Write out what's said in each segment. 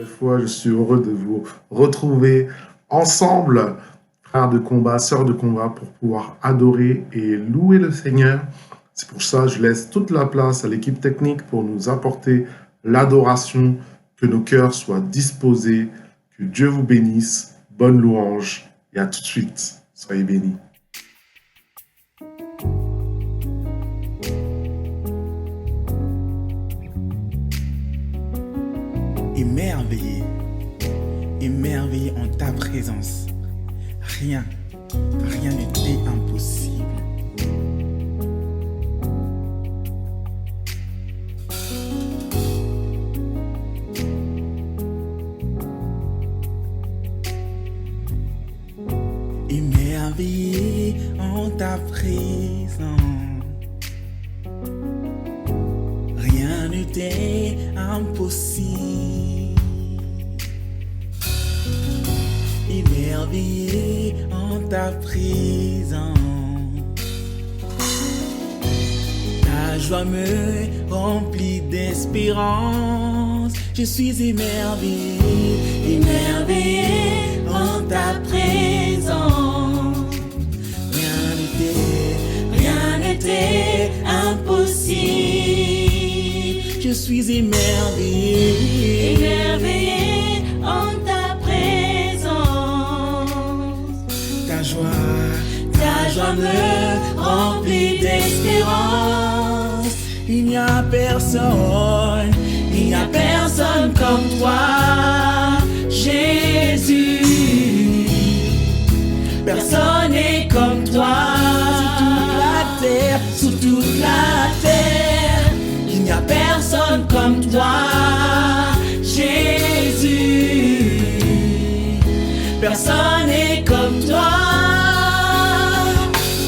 nouvelle fois, je suis heureux de vous retrouver ensemble, frères de combat, sœurs de combat, pour pouvoir adorer et louer le Seigneur. C'est pour ça que je laisse toute la place à l'équipe technique pour nous apporter l'adoration, que nos cœurs soient disposés, que Dieu vous bénisse. Bonne louange et à tout de suite. Soyez bénis. Émerveillé en ta présence. Rien n'était impossible. Émerveillé en ta présence. Rien n'était impossible. Émerveillé en ta présence. Ta joie me remplit d'espérance. Je suis émerveillé en ta présence. Rien n'était impossible. Je suis émerveillé en ta présence. Ta joie me remplit d'espérance. Il n'y a personne comme toi, Jésus. Personne n'est comme toi sur toute la terre. Il n'y a personne comme toi, Jésus. Personne n'est comme toi.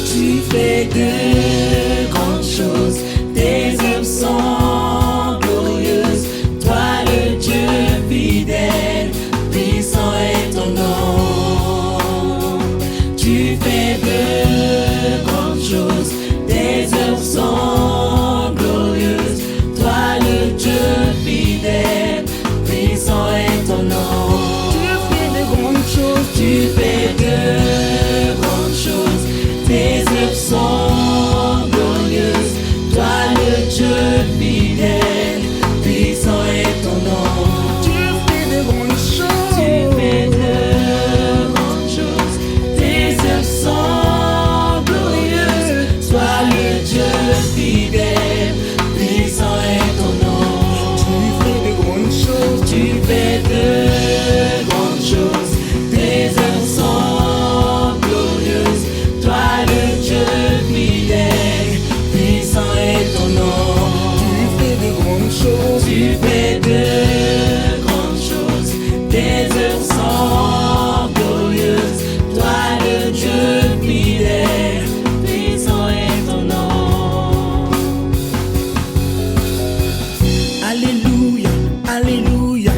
Tu fais de grandes choses, tes œuvres sont glorieuses. Toi le Dieu fidèle, puissant est ton nom. Tu fais de grandes choses, tes œuvres sont glorieuses. Toi le Dieu fidèle, puissant est ton nom. Tu fais de grandes choses, tu fais de grandes choses. Tes œuvres sont glorieuses. Toi le Dieu fidèle, puissant est ton nom. Tu fais de grandes choses, tu fais de grandes choses. Tes œuvres sont glorieuses. Sois le Dieu fidèle, puissant est ton nom. Tu fais de grandes choses, tu fais de grandes choses. Tes œuvres sont glorieuses. Toi le Dieu fidèle, puissant est ton nom. Tu fais de grandes choses, tu fais de grandes choses. Tes œuvres sont glorieuses. Toi le Dieu fidèle, puissant est ton nom. Alléluia, alléluia,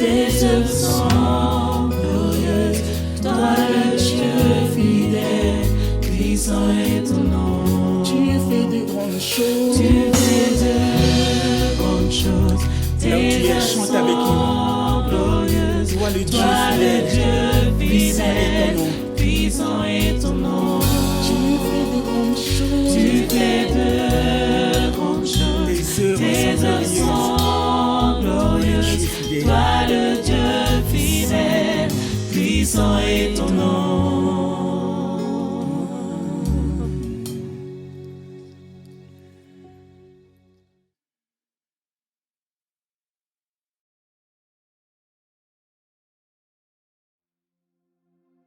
tes œuvres sont glorieuses. Toi le Dieu fidèle, puissant est ton nom. Tu fais de grandes choses. Tu fais de grandes choses. Tes œuvres chante avec nous. sont glorieuses. Toi le Dieu Toi le fidèle, Dieu fidèle, puissant est ton nom. tu fais de grandes choses. Tu fais de grandes choses. Tes œuvres Tes sont œuvres glorieuses. sont glorieuses. Dieu fidèle. Toi le Dieu fidèle, puissant est ton nom.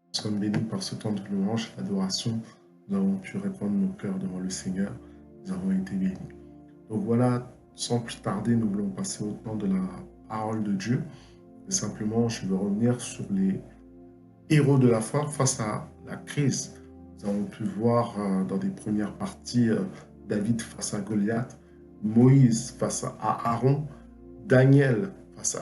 Nous sommes bénis par ce temps de louange et d'adoration. Nous avons pu répandre nos cœurs devant le Seigneur. Nous avons été bénis. Donc voilà, sans plus tarder, nous voulons passer au temps de la parole de Dieu. Et simplement, je veux revenir sur les héros de la foi face à la crise. Nous avons pu voir dans des premières parties David face à Goliath, Moïse face à Aaron, Daniel face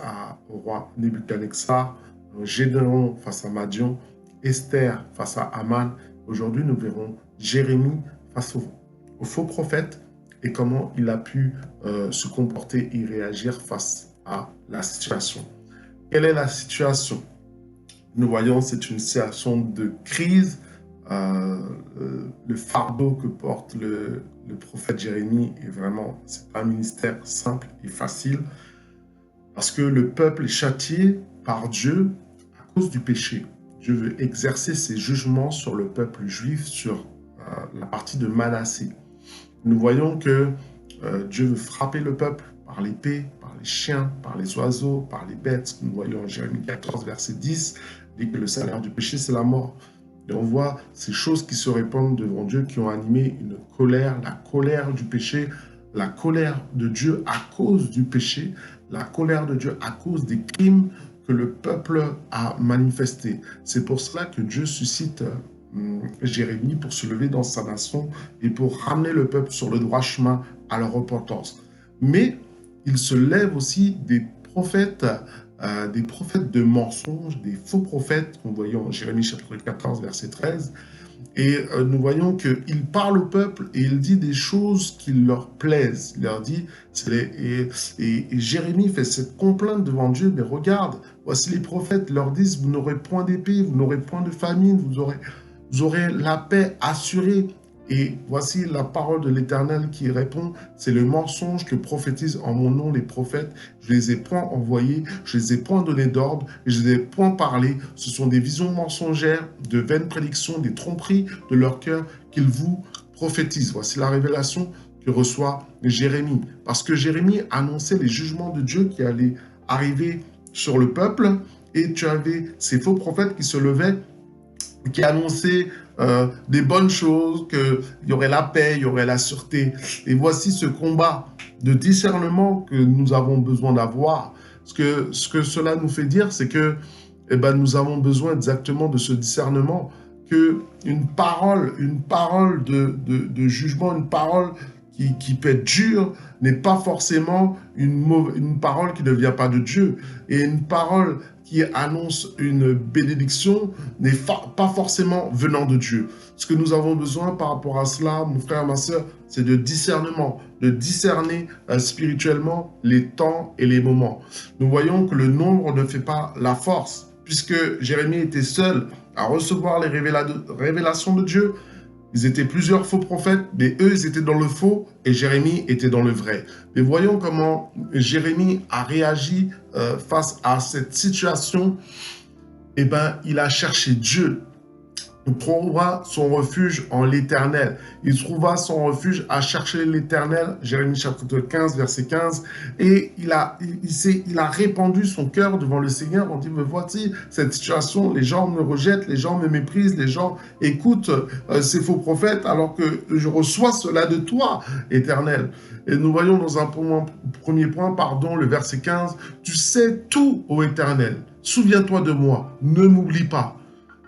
au roi Nebuchadnezzar, Gédéon face à Madian, Esther face à Aman. Aujourd'hui, nous verrons Jérémie face au faux prophète et comment il a pu se comporter et réagir face à la situation. Quelle est la situation? Nous voyons, c'est une situation de crise. Le fardeau que porte le prophète Jérémie est vraiment, c'est pas un ministère simple et facile parce que le peuple est châtié par Dieu à cause du péché. Dieu veut exercer ses jugements sur le peuple juif, sur la partie de Manassé. Nous voyons que Dieu veut frapper le peuple par l'épée, par les chiens, par les oiseaux, par les bêtes. Nous voyons en Jérémie 14, verset 10, dit que le salaire du péché, c'est la mort. Et on voit ces choses qui se répandent devant Dieu, qui ont animé une colère, la colère du péché, la colère de Dieu à cause du péché, la colère de Dieu à cause des crimes que le peuple a manifestés. C'est pour cela que Dieu suscite Jérémie pour se lever dans sa nation et pour ramener le peuple sur le droit chemin à la repentance. Mais il se lève aussi des prophètes de mensonges, des faux prophètes, qu'on voyait en Jérémie chapitre 14, verset 13. Et nous voyons qu'il parle au peuple et il dit des choses qui leur plaisent. Il leur dit, et Jérémie fait cette complainte devant Dieu, mais regarde, voici les prophètes leur disent, vous n'aurez point d'épée, vous n'aurez point de famine, vous aurez la paix assurée. Et voici la parole de l'Éternel qui répond, c'est le mensonge que prophétisent en mon nom les prophètes. Je les ai point envoyés, je les ai point donné d'ordre, et je les ai point parlé. Ce sont des visions mensongères, de vaines prédictions, des tromperies de leur cœur qu'ils vous prophétisent. Voici la révélation que reçoit Jérémie. Parce que Jérémie annonçait les jugements de Dieu qui allaient arriver sur le peuple, et tu avais ces faux prophètes qui se levaient, qui annonçaient des bonnes choses, qu'il y aurait la paix, il y aurait la sûreté. Et voici ce combat de discernement que nous avons besoin d'avoir. Ce que cela nous fait dire, c'est que nous avons besoin exactement de ce discernement, qu'une parole de jugement, une parole qui peut être dure, n'est pas forcément une parole qui ne vient pas de Dieu. Et une parole qui annonce une bénédiction n'est pas forcément venant de Dieu. Ce que nous avons besoin par rapport à cela, mon frère, ma sœur, c'est de discernement, de discerner spirituellement les temps et les moments. Nous voyons que le nombre ne fait pas la force, puisque Jérémie était seul à recevoir les révélations de Dieu. Ils étaient plusieurs faux prophètes, mais eux, ils étaient dans le faux et Jérémie était dans le vrai. Mais voyons comment Jérémie a réagi face à cette situation. Il a cherché Dieu. Il trouva son refuge en l'Éternel. Il trouva son refuge à chercher l'Éternel, Jérémie chapitre 15, verset 15. Et il a répandu son cœur devant le Seigneur. On dit, mais voici cette situation, les gens me rejettent, les gens me méprisent, les gens écoutent ces faux prophètes alors que je reçois cela de toi, Éternel. Et nous voyons dans un premier point, le verset 15, tu sais tout, ô Éternel. Souviens-toi de moi, ne m'oublie pas.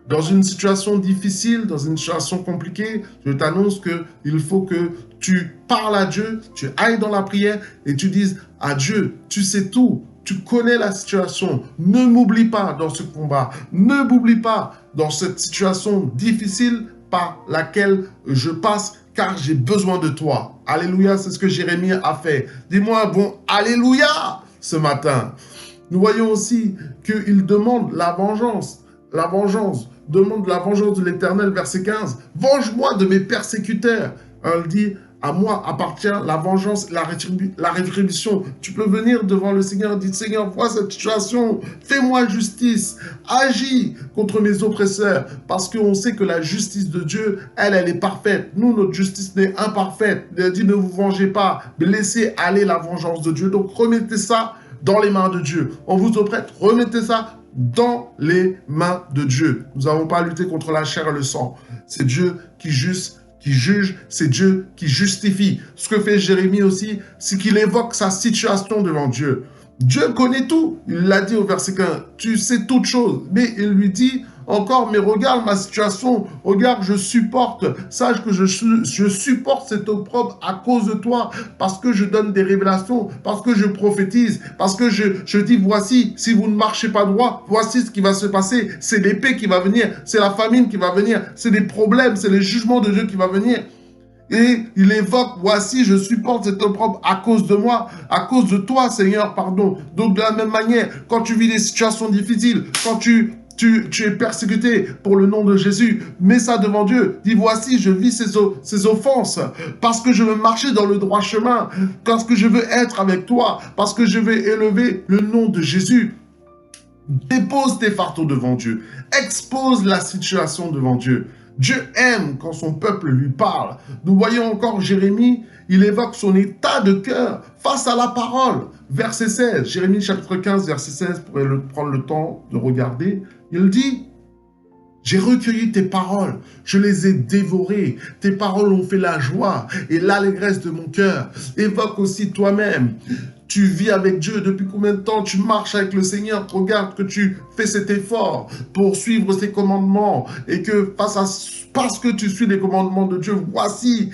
Dans une situation difficile, dans une situation compliquée, je t'annonce qu'il faut que tu parles à Dieu, tu ailles dans la prière et tu dises à Dieu, tu sais tout, Tu connais la situation. Ne m'oublie pas dans ce combat. Ne m'oublie pas dans cette situation difficile par laquelle je passe, car j'ai besoin de toi. Alléluia, c'est ce que Jérémie a fait. Dis-moi bon Alléluia ce matin. Nous voyons aussi qu'il demande la vengeance. La vengeance. Demande la vengeance de l'Éternel, verset 15. Venge-moi de mes persécuteurs. Elle dit, à moi appartient la vengeance, la rétribution. Tu peux venir devant le Seigneur et dire, Seigneur, vois cette situation, fais-moi justice, agis contre mes oppresseurs, parce qu'on sait que la justice de Dieu, elle est parfaite. Nous, notre justice n'est imparfaite. Il dit, ne vous vengez pas, mais laissez aller la vengeance de Dieu. Donc, remettez ça dans les mains de Dieu. On vous oppresse, remettez ça dans les mains de Dieu. Nous n'avons pas à lutter contre la chair et le sang. C'est Dieu qui juge, c'est Dieu qui justifie. Ce que fait Jérémie aussi, c'est qu'il évoque sa situation devant Dieu. Dieu connaît tout. Il l'a dit au verset 15. Tu sais toutes choses. Mais il lui dit encore, mais regarde ma situation. Regarde, je supporte. Sache que je supporte cet opprobre à cause de toi. Parce que je donne des révélations. Parce que je prophétise. Parce que je dis, voici, si vous ne marchez pas droit, voici ce qui va se passer. C'est l'épée qui va venir. C'est la famine qui va venir. C'est des problèmes. C'est le jugement de Dieu qui va venir. Et il évoque, voici, je supporte cet opprobre à cause de moi, à cause de toi, Seigneur, pardon. Donc, de la même manière, quand tu vis des situations difficiles, quand tu es persécuté pour le nom de Jésus, mets ça devant Dieu. Dis, voici, je vis ces offenses, parce que je veux marcher dans le droit chemin, parce que je veux être avec toi, parce que je veux élever le nom de Jésus. Dépose tes fardeaux devant Dieu. Expose la situation devant Dieu. Dieu aime quand son peuple lui parle. Nous voyons encore Jérémie, il évoque son état de cœur face à la parole. Verset 16, Jérémie chapitre 15, verset 16, vous pourrez prendre le temps de regarder. Il dit, j'ai recueilli tes paroles, je les ai dévorées. Tes paroles ont fait la joie et l'allégresse de mon cœur. Évoque aussi toi-même. Tu vis avec Dieu depuis combien de temps? Tu marches avec le Seigneur. Regarde que tu fais cet effort pour suivre ses commandements et que parce que tu suis les commandements de Dieu, voici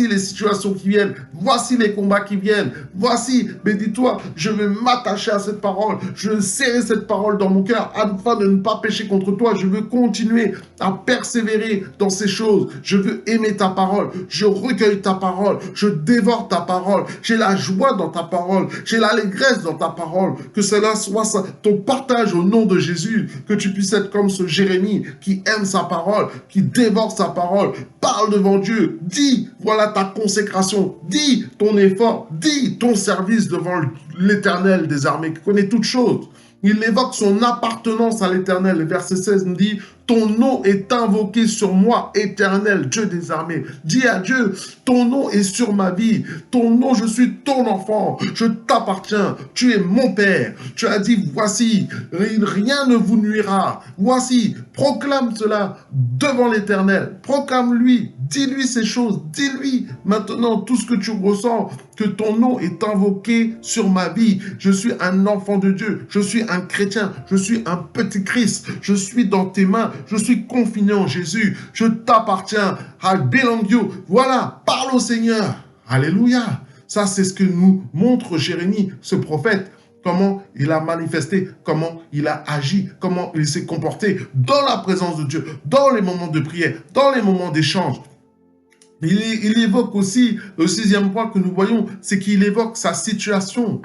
les situations qui viennent, voici les combats qui viennent, voici, mais dis-toi, je vais m'attacher à cette parole, je veux serrer cette parole dans mon cœur afin de ne pas pécher contre toi, je veux continuer à persévérer dans ces choses, je veux aimer ta parole, je recueille ta parole, je dévore ta parole, j'ai la joie dans ta parole, j'ai l'allégresse dans ta parole, que cela soit ton partage au nom de Jésus, que tu puisses être comme ce Jérémie qui aime sa parole, qui dévore sa parole, parle devant Dieu, dis, voilà ta consécration, dis ton effort, dis ton service devant l'Éternel des armées, qui connaît toutes choses. Il évoque son appartenance à l'Éternel. Le verset 16 nous dit, ton nom est invoqué sur moi, Éternel, Dieu des armées. Dis à Dieu, ton nom est sur ma vie. Ton nom, je suis ton enfant. Je t'appartiens. Tu es mon Père. Tu as dit, voici, rien ne vous nuira. Voici, proclame cela devant l'Éternel. Proclame-lui. Dis-lui ces choses. Dis-lui maintenant tout ce que tu ressens, que ton nom est invoqué sur ma vie. Je suis un enfant de Dieu. Je suis un chrétien. Je suis un petit Christ. Je suis dans tes mains. Je suis confiné en Jésus. Je t'appartiens. I belong you. Voilà, parle au Seigneur. Alléluia. Ça, c'est ce que nous montre Jérémie, ce prophète. Comment il a manifesté, comment il a agi, comment il s'est comporté dans la présence de Dieu, dans les moments de prière, dans les moments d'échange. Il évoque aussi, le 6e point que nous voyons, c'est qu'il évoque sa situation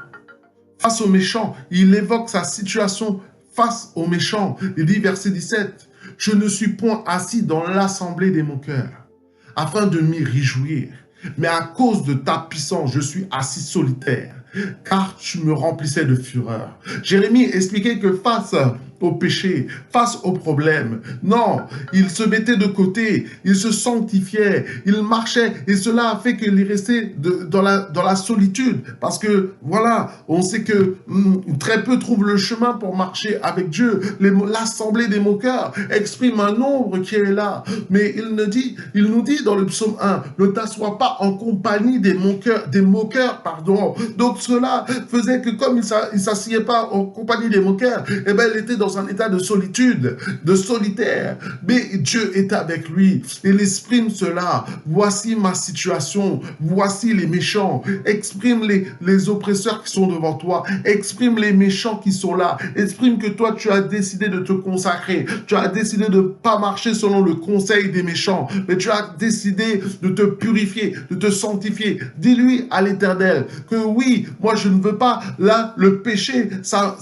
face aux méchants. Il évoque sa situation face aux méchants. Il dit, verset 17, « Je ne suis point assis dans l'assemblée des moqueurs, afin de m'y réjouir. Mais à cause de ta puissance, je suis assis solitaire, car tu me remplissais de fureur. » Jérémie expliquait que face au péché, face aux problèmes, non, il se mettait de côté, il se sanctifiait, il marchait, et cela a fait qu'il est resté dans la solitude, parce que, voilà, on sait que très peu trouvent le chemin pour marcher avec Dieu. L'assemblée des moqueurs exprime un nombre qui est là, mais il nous dit dans le psaume 1, ne t'assois pas en compagnie des moqueurs, pardon. Donc cela faisait que comme il ne s'asseyait pas en compagnie des moqueurs, eh ben, il était dans un état de solitude, de solitaire. Mais Dieu était avec lui. Il exprime cela. Voici ma situation. Voici les méchants. Exprime les oppresseurs qui sont devant toi. Exprime les méchants qui sont là. Exprime que toi, tu as décidé de te consacrer. Tu as décidé de ne pas marcher selon le conseil des méchants, mais tu as décidé de te purifier, de te sanctifier. Dis-lui à l'Éternel que oui, moi je ne veux pas, là, le péché, ça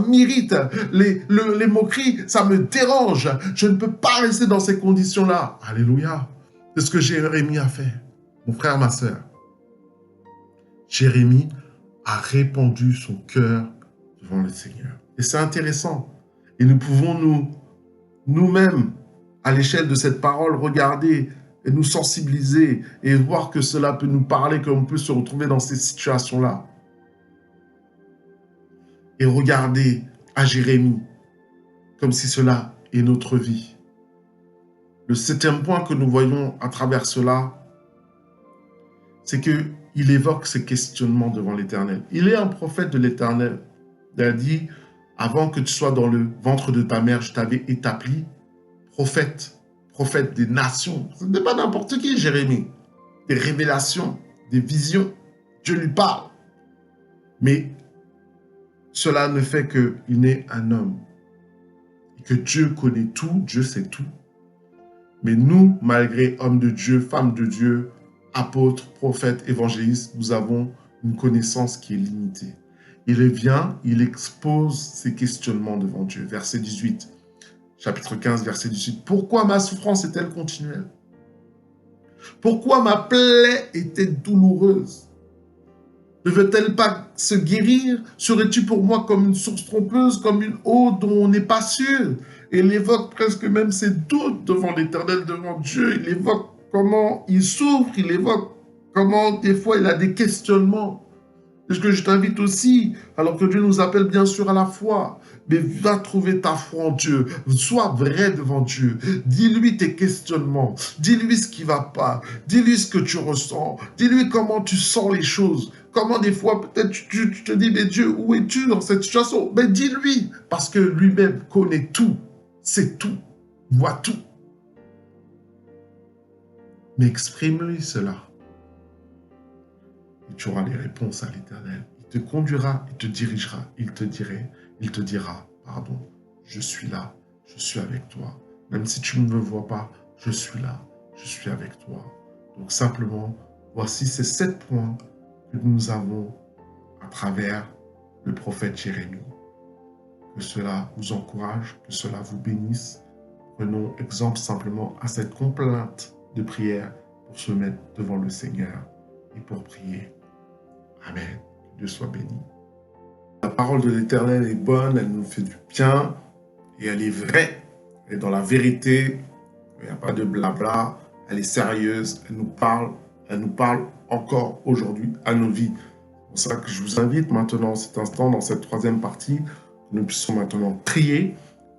m'irrite. Les moqueries, ça me dérange. Je ne peux pas rester dans ces conditions-là. Alléluia. C'est ce que Jérémie a fait. Mon frère, ma sœur. Jérémie a répandu son cœur devant le Seigneur. Et c'est intéressant. Et nous pouvons nous-mêmes, à l'échelle de cette parole, regarder et nous sensibiliser et voir que cela peut nous parler, qu'on peut se retrouver dans ces situations-là. Et regarder à Jérémie comme si cela est notre vie. Le 7e point que nous voyons à travers cela, c'est qu'il évoque ces questionnements devant l'Éternel. Il est un prophète de l'Éternel. Il a dit, avant que tu sois dans le ventre de ta mère, je t'avais établi prophète des nations. Ce n'est pas n'importe qui, Jérémie. Des révélations, des visions. Dieu lui parle. Mais cela ne fait qu'il n'est un homme. Et que Dieu connaît tout, Dieu sait tout. Mais nous, malgré hommes de Dieu, femmes de Dieu, apôtres, prophètes, évangélistes, nous avons une connaissance qui est limitée. Il vient, il expose ses questionnements devant Dieu. Verset 18, chapitre 15, verset 18. Pourquoi ma souffrance est-elle continuelle? Pourquoi ma plaie est-elle douloureuse? Ne veut-elle pas se guérir? Serais-tu pour moi comme une source trompeuse, comme une eau dont on n'est pas sûr? Et il évoque presque même ses doutes devant l'Éternel, devant Dieu. Il évoque comment il souffre, il évoque comment des fois il a des questionnements. C'est ce que je t'invite aussi, alors que Dieu nous appelle bien sûr à la foi, mais va trouver ta foi en Dieu, sois vrai devant Dieu, dis-lui tes questionnements, dis-lui ce qui ne va pas, dis-lui ce que tu ressens, dis-lui comment tu sens les choses, comment des fois peut-être tu te dis, mais Dieu, où es-tu dans cette situation? Mais dis-lui, parce que lui-même connaît tout, sait tout, voit tout. Mais exprime-lui cela. Et tu auras les réponses à l'Éternel. Il te conduira, il te dirigera, il te dira, pardon, je suis là, je suis avec toi. Même si tu ne me vois pas, je suis là, je suis avec toi. Donc simplement, voici ces 7 points que nous avons à travers le prophète Jérémie. Que cela vous encourage, que cela vous bénisse. Prenons exemple simplement à cette complainte de prière pour se mettre devant le Seigneur et pour prier. Amen. Que Dieu soit béni. La parole de l'Éternel est bonne, elle nous fait du bien et elle est vraie. Elle est dans la vérité, il n'y a pas de blabla, elle est sérieuse, elle nous parle encore aujourd'hui à nos vies. C'est pour ça que je vous invite maintenant, cet instant, dans cette 3e partie, que nous puissions maintenant prier,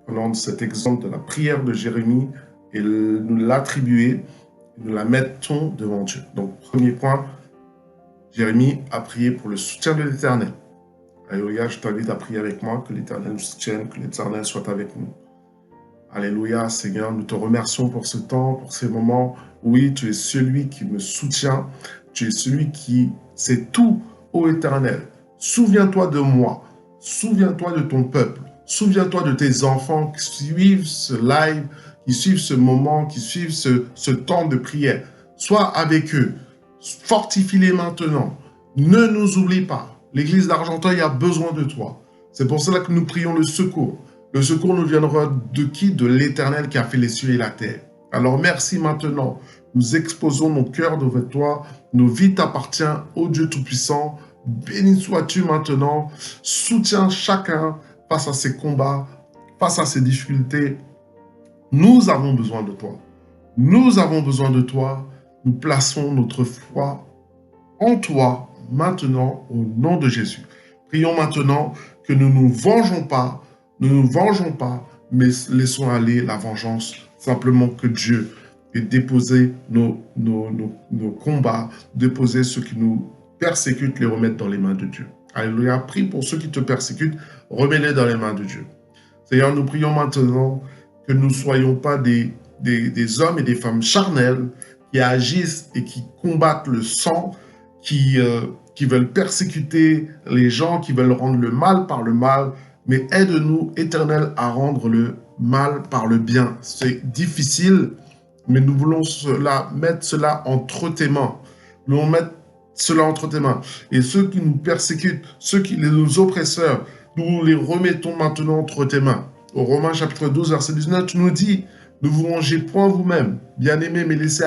prenant cet exemple de la prière de Jérémie et nous l'attribuer, nous la mettons devant Dieu. Donc, premier point, Jérémie a prié pour le soutien de l'Éternel. Alléluia, je t'invite à prier avec moi, que l'Éternel nous soutienne, que l'Éternel soit avec nous. Alléluia, Seigneur, nous te remercions pour ce temps, pour ces moments. Oui, tu es celui qui me soutient, tu es celui qui sait tout, ô Éternel. Souviens-toi de moi, souviens-toi de ton peuple, souviens-toi de tes enfants qui suivent ce live, qui suivent ce moment, qui suivent ce temps de prière. Sois avec eux. Fortifie-les maintenant. Ne nous oublie pas. L'église d'Argenteuil a besoin de toi. C'est pour cela que nous prions le secours. Le secours nous viendra de qui? De l'Éternel qui a fait les cieux et la terre. Alors merci maintenant. Nous exposons nos cœurs devant toi. Nos vies t'appartiennent, ô Dieu Tout-Puissant. Béni sois-tu maintenant. Soutiens chacun face à ces combats, face à ces difficultés. Nous avons besoin de toi. Nous avons besoin de toi. Nous plaçons notre foi en toi maintenant au nom de Jésus. Prions maintenant que nous ne nous vengeons pas, mais laissons aller la vengeance. Simplement que Dieu ait déposé nos combats, déposé ce qui nous persécutent, les remettre dans les mains de Dieu. Alléluia. Prie pour ceux qui te persécutent, remets-les dans les mains de Dieu. Seigneur, nous prions maintenant que nous ne soyons pas des hommes et des femmes charnels qui agissent et qui combattent le sang, qui veulent persécuter les gens, qui veulent rendre le mal par le mal, mais aide-nous, Éternel, à rendre le mal par le bien. C'est difficile, mais nous voulons mettre cela entre tes mains. Nous voulons mettre cela entre tes mains. Et ceux qui nous persécutent, nos oppresseurs, nous les remettons maintenant entre tes mains. Au Romains chapitre 12, verset 19, tu nous dis, ne vous vengez point vous-même, bien-aimés, mais laissez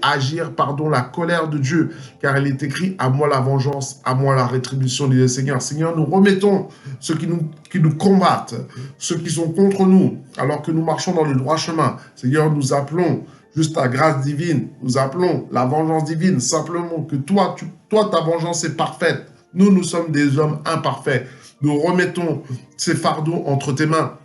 agir la colère de Dieu, car il est écrit, à moi la vengeance, à moi la rétribution, dit le Seigneur. Seigneur, nous remettons ceux qui nous combattent, ceux qui sont contre nous, alors que nous marchons dans le droit chemin. Seigneur, nous appelons juste ta grâce divine, nous appelons la vengeance divine, simplement que toi, ta vengeance est parfaite. Nous sommes des hommes imparfaits. Nous remettons ces fardeaux entre tes mains,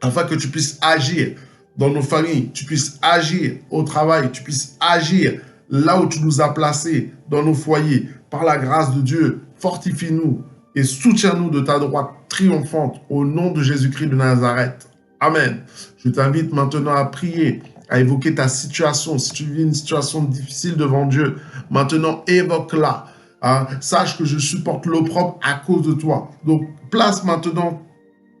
afin que tu puisses agir dans nos familles, tu puisses agir au travail, tu puisses agir là où tu nous as placés, dans nos foyers. Par la grâce de Dieu, fortifie-nous et soutiens-nous de ta droite triomphante au nom de Jésus-Christ de Nazareth. Amen. Je t'invite maintenant à prier, à évoquer ta situation. Si tu vis une situation difficile devant Dieu, maintenant évoque-la. Sache que je supporte l'opprobre à cause de toi. Donc place maintenant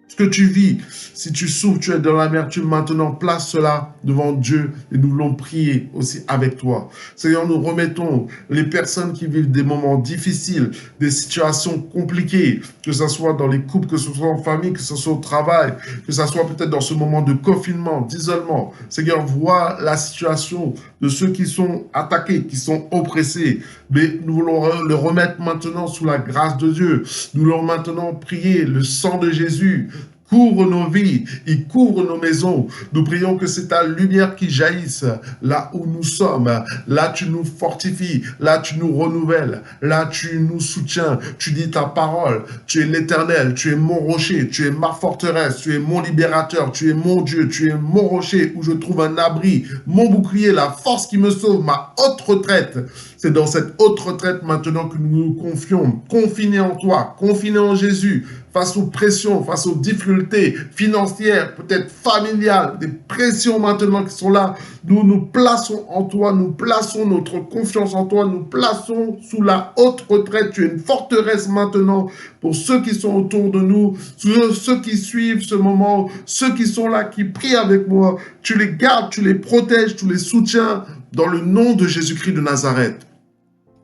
ce que tu vis. Si tu souffres, tu es dans l'amertume, maintenant place cela devant Dieu et nous voulons prier aussi avec toi. Seigneur, nous remettons les personnes qui vivent des moments difficiles, des situations compliquées, que ce soit dans les couples, que ce soit en famille, que ce soit au travail, que ce soit peut-être dans ce moment de confinement, d'isolement. Seigneur, vois la situation de ceux qui sont attaqués, qui sont oppressés. Mais nous voulons le remettre maintenant sous la grâce de Dieu. Nous voulons maintenant prier le sang de Jésus couvre nos vies, il couvre nos maisons. Nous prions que c'est ta lumière qui jaillisse là où nous sommes. Là, tu nous fortifies. Là, tu nous renouvelles. Là, tu nous soutiens. Tu dis ta parole. Tu es l'Éternel. Tu es mon rocher. Tu es ma forteresse. Tu es mon libérateur. Tu es mon Dieu. Tu es mon rocher où je trouve un abri. Mon bouclier, la force qui me sauve, ma haute retraite. C'est dans cette haute retraite maintenant que nous nous confions, confinés en toi, confinés en Jésus, face aux pressions, face aux difficultés financières, peut-être familiales, des pressions maintenant qui sont là. Nous nous plaçons en toi, nous plaçons notre confiance en toi, nous plaçons sous la haute retraite. Tu es une forteresse maintenant pour ceux qui sont autour de nous, ceux qui suivent ce moment, ceux qui sont là, qui prient avec moi. Tu les gardes, tu les protèges, tu les soutiens dans le nom de Jésus-Christ de Nazareth.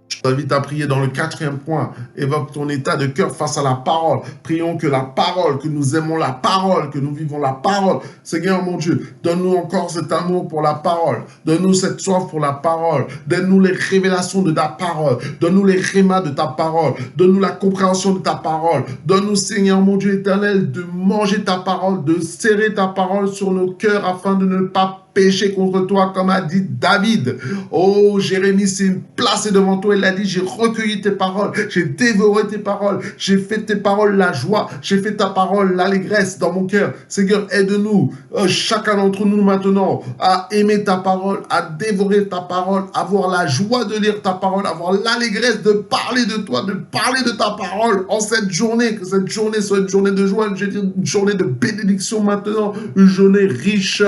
Je t'invite à prier dans le 4e point. Évoque ton état de cœur face à la parole. Prions que la parole, que nous aimons la parole, que nous vivons la parole. Seigneur mon Dieu, donne-nous encore cet amour pour la parole. Donne-nous cette soif pour la parole. Donne-nous les révélations de ta parole. Donne-nous les rémas de ta parole. Donne-nous la compréhension de ta parole. Donne-nous, Seigneur mon Dieu éternel, de manger ta parole, de serrer ta parole sur nos cœurs afin de ne pas péché contre toi, comme a dit David. Oh, Jérémie s'est placé devant toi, il a dit, j'ai recueilli tes paroles, j'ai dévoré tes paroles, j'ai fait tes paroles la joie, j'ai fait ta parole l'allégresse dans mon cœur. Seigneur, aide-nous, chacun d'entre nous maintenant, à aimer ta parole, à dévorer ta parole, à avoir la joie de lire ta parole, avoir l'allégresse de parler de toi, de parler de ta parole en cette journée, que cette journée soit une journée de joie, une journée de bénédiction maintenant, une journée riche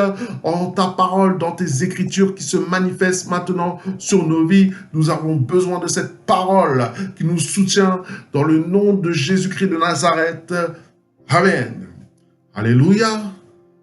en ta parole, dans tes écritures qui se manifestent maintenant sur nos vies. Nous avons besoin de cette parole qui nous soutient dans le nom de Jésus-Christ de Nazareth. Amen. Alléluia.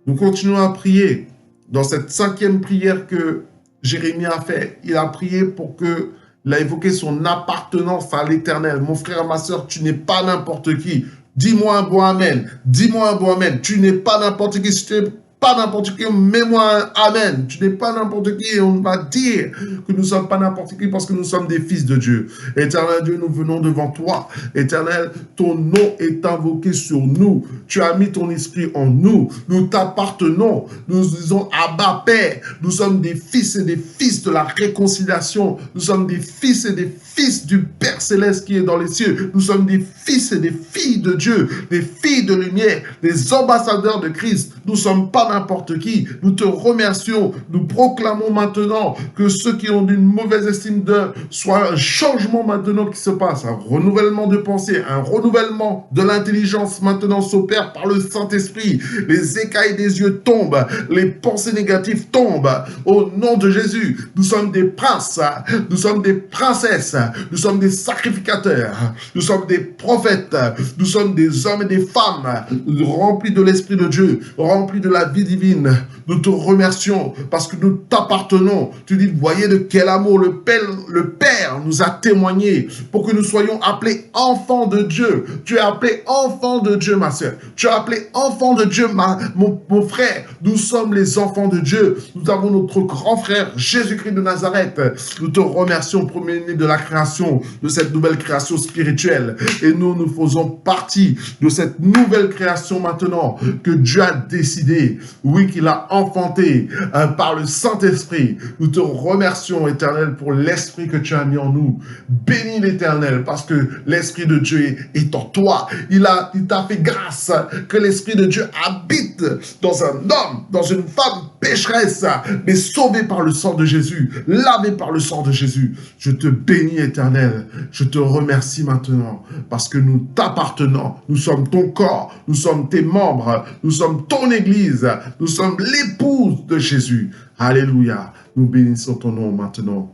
Nous continuons à prier dans cette 5e prière que Jérémie a fait. Il a prié pour que, il a évoqué son appartenance à l'Éternel. Mon frère, ma soeur, tu n'es pas n'importe qui. Dis-moi un bon amen. Dis-moi un bon amen. Tu n'es pas n'importe qui. Si tu n'es pas n'importe qui, mets-moi un amen. Tu n'es pas n'importe qui et on va dire que nous ne sommes pas n'importe qui parce que nous sommes des fils de Dieu. Éternel Dieu, nous venons devant toi. Éternel, ton nom est invoqué sur nous. Tu as mis ton esprit en nous. Nous t'appartenons. Nous disons Abba Père. Nous sommes des fils et des fils de la réconciliation. Nous sommes des fils et des fils fils du Père Céleste qui est dans les cieux. Nous sommes des fils et des filles de Dieu, des filles de lumière, des ambassadeurs de Christ. Nous ne sommes pas n'importe qui. Nous te remercions. Nous proclamons maintenant que ceux qui ont une mauvaise estime d'eux, soit un changement maintenant qui se passe, un renouvellement de pensée, un renouvellement de l'intelligence maintenant s'opère par le Saint-Esprit. Les écailles des yeux tombent, les pensées négatives tombent. Au nom de Jésus, nous sommes des princes, nous sommes des princesses, nous sommes des sacrificateurs, nous sommes des prophètes, nous sommes des hommes et des femmes remplis de l'Esprit de Dieu, remplis de la vie divine. Nous te remercions parce que nous t'appartenons. Tu dis, voyez de quel amour le Père nous a témoigné pour que nous soyons appelés enfants de Dieu. Tu es appelé enfant de Dieu, ma soeur. Tu es appelé enfant de Dieu, mon frère. Nous sommes les enfants de Dieu. Nous avons notre grand frère, Jésus-Christ de Nazareth. Nous te remercions, premier-né de la création, de cette nouvelle création spirituelle. Et nous faisons partie de cette nouvelle création maintenant que Dieu a décidé, oui, qu'il a enfanté par le Saint-Esprit. Nous te remercions, Éternel, pour l'Esprit que tu as mis en nous. Bénis l'Éternel, parce que l'Esprit de Dieu est en toi. Il t'a fait grâce que l'Esprit de Dieu habite dans un homme, dans une femme pécheresse, mais sauvée par le sang de Jésus, lavée par le sang de Jésus. Je te bénis, Éternel. Je te remercie maintenant, parce que nous t'appartenons. Nous sommes ton corps, nous sommes tes membres, nous sommes ton Église, nous sommes l'épouse de Jésus. Alléluia. Nous bénissons ton nom maintenant.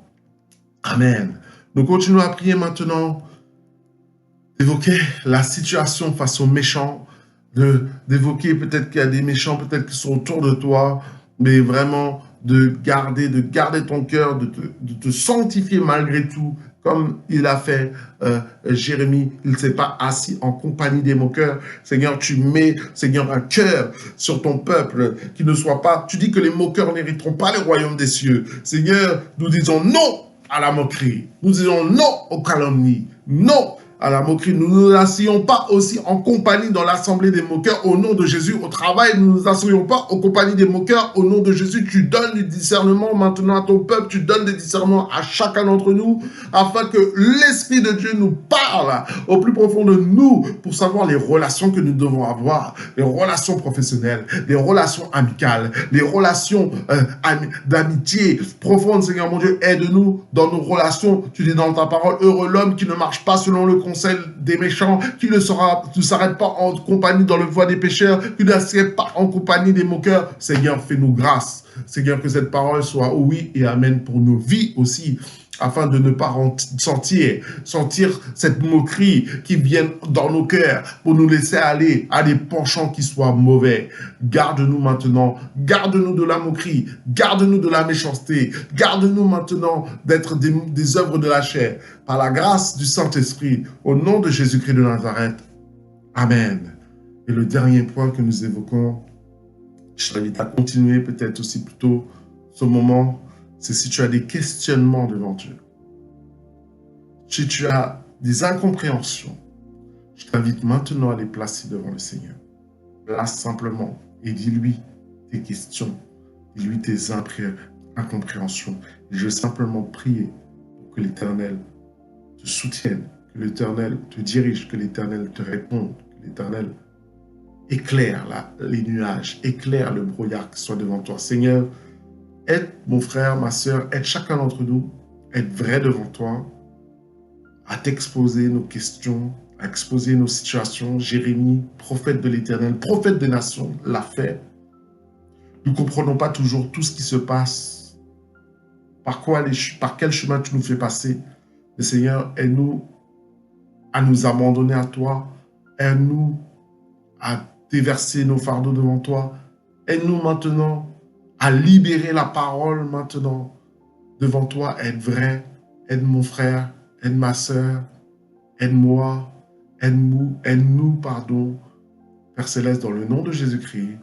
Amen. Nous continuons à prier maintenant, d'évoquer la situation face aux méchants, d'évoquer peut-être qu'il y a des méchants, peut-être qui sont autour de toi, mais vraiment de garder ton cœur, de te sanctifier malgré tout, comme il a fait Jérémie. Il ne s'est pas assis en compagnie des moqueurs. Seigneur, tu mets, Seigneur, un cœur sur ton peuple qui ne soit pas... Tu dis que les moqueurs n'hériteront pas le royaume des cieux. Seigneur, nous disons non à la moquerie. Nous disons non aux calomnies. Non à la moquerie. Nous ne nous asseyons pas aussi en compagnie dans l'assemblée des moqueurs au nom de Jésus. Au travail, nous ne nous asseyons pas en compagnie des moqueurs au nom de Jésus. Tu donnes du discernement maintenant à ton peuple. Tu donnes des discernements à chacun d'entre nous afin que l'Esprit de Dieu nous parle au plus profond de nous pour savoir les relations que nous devons avoir, les relations professionnelles, les relations amicales, les relations d'amitié profonde. Seigneur mon Dieu, aide-nous dans nos relations. Tu dis dans ta parole, heureux l'homme qui ne marche pas selon le conseil des méchants, qui ne s'arrête pas en compagnie dans le voie des pécheurs, qui ne s'arrête pas en compagnie des moqueurs. Seigneur, fais-nous grâce. Seigneur, que cette parole soit oui et amen pour nos vies aussi, afin de ne pas sentir cette moquerie qui vient dans nos cœurs pour nous laisser aller à des penchants qui soient mauvais. Garde-nous maintenant, garde-nous de la moquerie, garde-nous de la méchanceté, garde-nous maintenant d'être des œuvres de la chair, par la grâce du Saint-Esprit, au nom de Jésus-Christ de Nazareth. Amen. Et le dernier point que nous évoquons, je t'invite à continuer peut-être aussi plutôt ce moment, c'est si tu as des questionnements devant Dieu. Si tu as des incompréhensions, je t'invite maintenant à les placer devant le Seigneur. Place simplement et dis-lui tes questions, dis-lui tes incompréhensions. Et je vais simplement prier pour que l'Éternel te soutienne, que l'Éternel te dirige, que l'Éternel te réponde, que l'Éternel éclaire les nuages, éclaire le brouillard qui soit devant toi. Seigneur, aide mon frère, ma soeur, aide chacun d'entre nous, être vrai devant toi, à t'exposer nos questions, à exposer nos situations. Jérémie, prophète de l'Éternel, prophète des nations, l'a fait. Nous ne comprenons pas toujours tout ce qui se passe, par quel chemin tu nous fais passer. Mais Seigneur, aide-nous à nous abandonner à toi, aide-nous à déverser nos fardeaux devant toi, aide-nous maintenant à libérer la parole maintenant devant toi. Aide vrai, aide mon frère, aide ma soeur, aide-moi, aide-nous, pardon, Père Céleste, dans le nom de Jésus-Christ.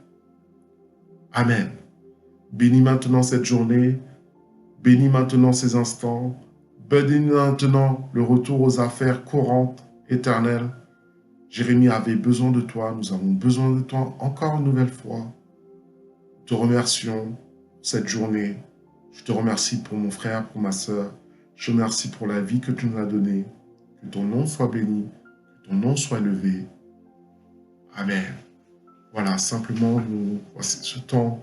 Amen. Bénis maintenant cette journée, bénis maintenant ces instants, bénis maintenant le retour aux affaires courantes, éternelles. Jérémie avait besoin de toi, nous avons besoin de toi encore une nouvelle fois. Nous te remercions pour cette journée. Je te remercie pour mon frère, pour ma soeur. Je te remercie pour la vie que tu nous as donnée. Que ton nom soit béni, que ton nom soit élevé. Amen. Voilà, simplement, voici ce temps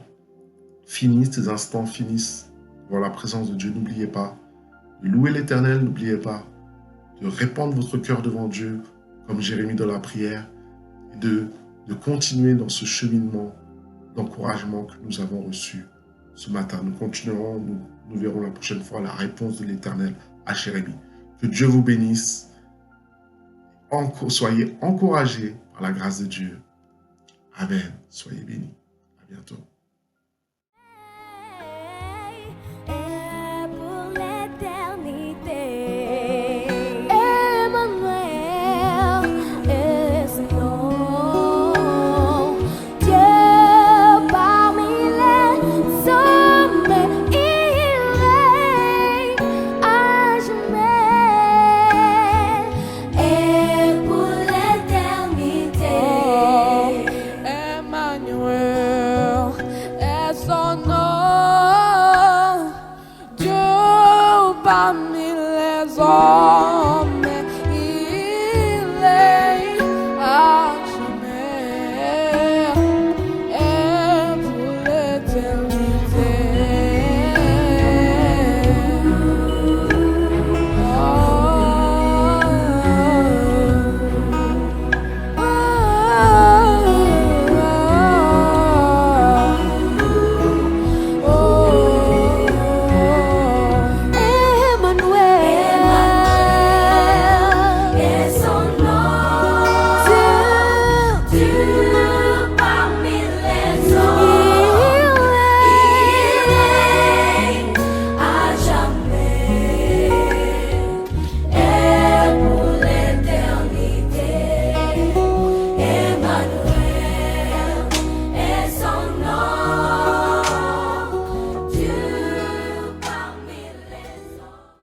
finisse, ces instants finissent devant la présence de Dieu. N'oubliez pas de louer l'Éternel, n'oubliez pas de répandre votre cœur devant Dieu, comme Jérémie dans la prière, et de continuer dans ce cheminement d'encouragement que nous avons reçu ce matin. Nous continuerons, nous verrons la prochaine fois la réponse de l'Éternel à Jérémie. Que Dieu vous bénisse. Soyez encouragés par la grâce de Dieu. Amen. Soyez bénis. À bientôt.